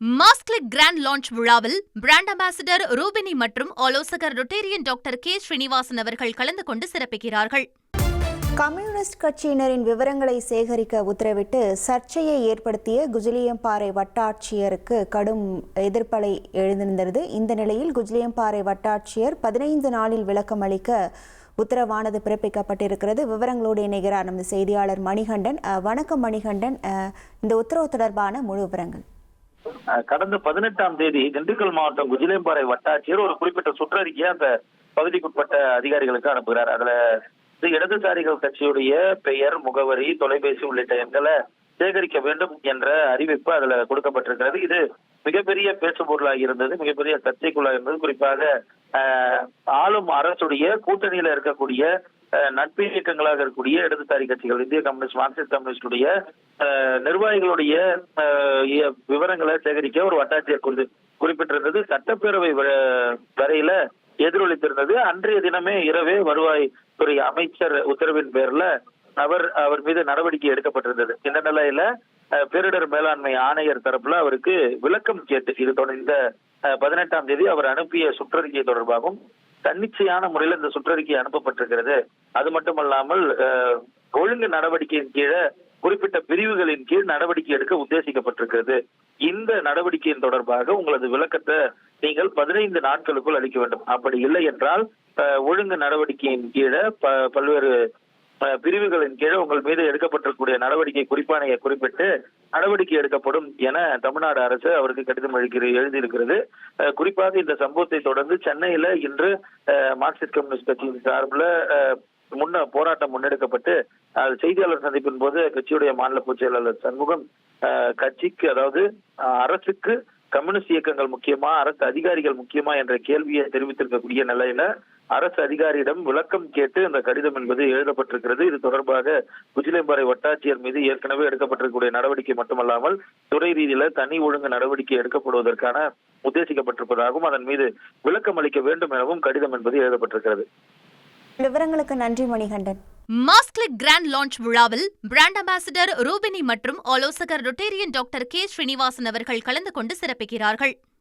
மாஸ்க்லிக் grand launch விழாவில் brand ambassador Rubini மற்றும் ஆலோசகர் ரொட்டேரியன் டாக்டர் கே ஸ்ரீனிவாசன் அவர்கள் கலந்து கொண்டு சிறப்பிக்கிறார்கள். கம்யூனிஸ்ட் கட்சியினரின் விவரங்களை சேகரிக்க உத்தரவிட்டு சர்ச்சையை ஏற்படுத்திய குஜிலியம்பாறை வட்டாட்சியருக்கு கடும் எதிர்ப்பலை எழுந்திருந்தது. இந்த நிலையில் குஜிலியம்பாறை வட்டாட்சியர் 15 நாளில் விளக்கம் அளிக்க உத்தரவானது பிறப்பிக்கப்பட்டிருக்கிறது. விவரங்களோடு இணைகிறார் நமது செய்தியாளர் மணிகண்டன். வணக்கம் மணிகண்டன், இந்த உத்தரவு தொடர்பான முழு விவரங்கள். கடந்த 18ஆம் தேதி திண்டுக்கல் மாவட்டம் குஜிலியம்பாறை வட்டாட்சியர் ஒரு குறிப்பிட்ட சுற்றறிக்கையை அந்த பகுதிக்குட்பட்ட அதிகாரிகளுக்கு அனுப்புகிறார். அதுல இடதுசாரிகள் கட்சியுடைய பெயர், முகவரி, தொலைபேசி உள்ளிட்ட எண்களை சேகரிக்க வேண்டும் என்ற அறிவிப்பு அதுல கொடுக்கப்பட்டிருக்கிறது. இது மிகப்பெரிய பேச்சு பொருளாக இருந்தது, மிகப்பெரிய சர்ச்சைக்குள்ளாக இருந்தது. குறிப்பாக ஆளும் அரசுடைய கூட்டணியில இருக்கக்கூடிய நட்பு இயக்கங்களாக இருக்கக்கூடிய இடதுசாரி கட்சிகள், இந்திய கம்யூனிஸ்ட், மார்க்சிஸ்ட் கம்யூனிஸ்டுடைய நிர்வாகிகளுடைய விவரங்களை சேகரிக்க ஒரு வட்டாட்சியர் குறிப்பிட்டிருந்தது. சட்டப்பேரவை வரையில எதிரொலித்திருந்தது. அன்றைய தினமே இரவே வருவாய்த்துறை அமைச்சர் உத்தரவின் பேர்ல அவர் மீது நடவடிக்கை எடுக்கப்பட்டிருந்தது. இந்த நிலையில பேரிடர் மேலாண்மை ஆணையர் தரப்புல அவருக்கு விளக்கம் கேட்டு இது இந்த 18ஆம் தேதி அவர் அனுப்பிய சுற்றறிக்கை தொடர்பாகவும் தன்னிச்சையான முறையில் இந்த சுற்றறிக்கை அனுப்பப்பட்டிருக்கிறது. அது மட்டுமல்லாமல் ஒழுங்கு நடவடிக்கையின் கீழே குறிப்பிட்ட பிரிவுகளின் கீழ் நடவடிக்கை எடுக்க உத்தேசிக்கப்பட்டிருக்கிறது. இந்த நடவடிக்கையின் தொடர்பாக உங்களது விளக்கத்தை நீங்கள் 15 நாட்களுக்குள் அளிக்க வேண்டும். அப்படி இல்லை என்றால் ஒழுங்கு நடவடிக்கையின் கீழே பல்வேறு பிரிவுகளின் கீழே உங்கள் மீது எடுக்கப்பட்டிருக்கூடிய நடவடிக்கை குறிப்பானையை குறிப்பிட்டு நடவடிக்கை எடுக்கப்படும் என தமிழ்நாடு அரசு அவருக்கு கடிதம் எழுதியிருக்கிறது. குறிப்பாக இந்த சம்பவத்தை தொடர்ந்து சென்னையில இன்று மார்க்சிஸ்ட் கம்யூனிஸ்ட் கட்சியின் சார்பில் போராட்டம் முன்னெடுக்கப்பட்டு செய்தியாளர் சந்திப்பின் போது கட்சியுடைய மாநில பொதுச் செயலாளர் சண்முகம் கட்சிக்கு, அதாவது அரசுக்கு கம்யூனிஸ்ட் இயக்கங்கள் முக்கியமா, அரசு அதிகாரிகள் முக்கியமா என்ற கேள்வியை தெரிவித்திருக்கக்கூடிய நிலையில அரசு அதிகாரியிடம் விளக்கம் கேட்டு அந்த கடிதம் என்பது எழுதப்பட்டிருக்கிறது. இது தொடர்பாக குஜிலியம்பாறை வட்டாட்சியர் மீது ஏற்கனவே எடுக்கப்பட்டிருக்கக்கூடிய நடவடிக்கை மட்டுமல்லாமல் துறை ரீதியில தனி ஒழுங்கு நடவடிக்கை எடுக்கப்படுவதற்கான உத்தேசிக்கப்பட்டிருப்பதாகவும் அதன் மீது விளக்கம் அளிக்க வேண்டும் எனவும் கடிதம் என்பது எழுதப்பட்டிருக்கிறது. விவரங்களுக்கு நன்றி மணிகண்டன். மாஸ்க்லிக் கிராண்ட் லான்ச் விழாவில் பிராண்ட் அம்பாசிடர் ரூபினி மற்றும் ஆலோசகர் ரொட்டேரியன் டாக்டர் கே ஸ்ரீனிவாசன் அவர்கள் கலந்து கொண்டு சிறப்பிக்கிறார்கள்.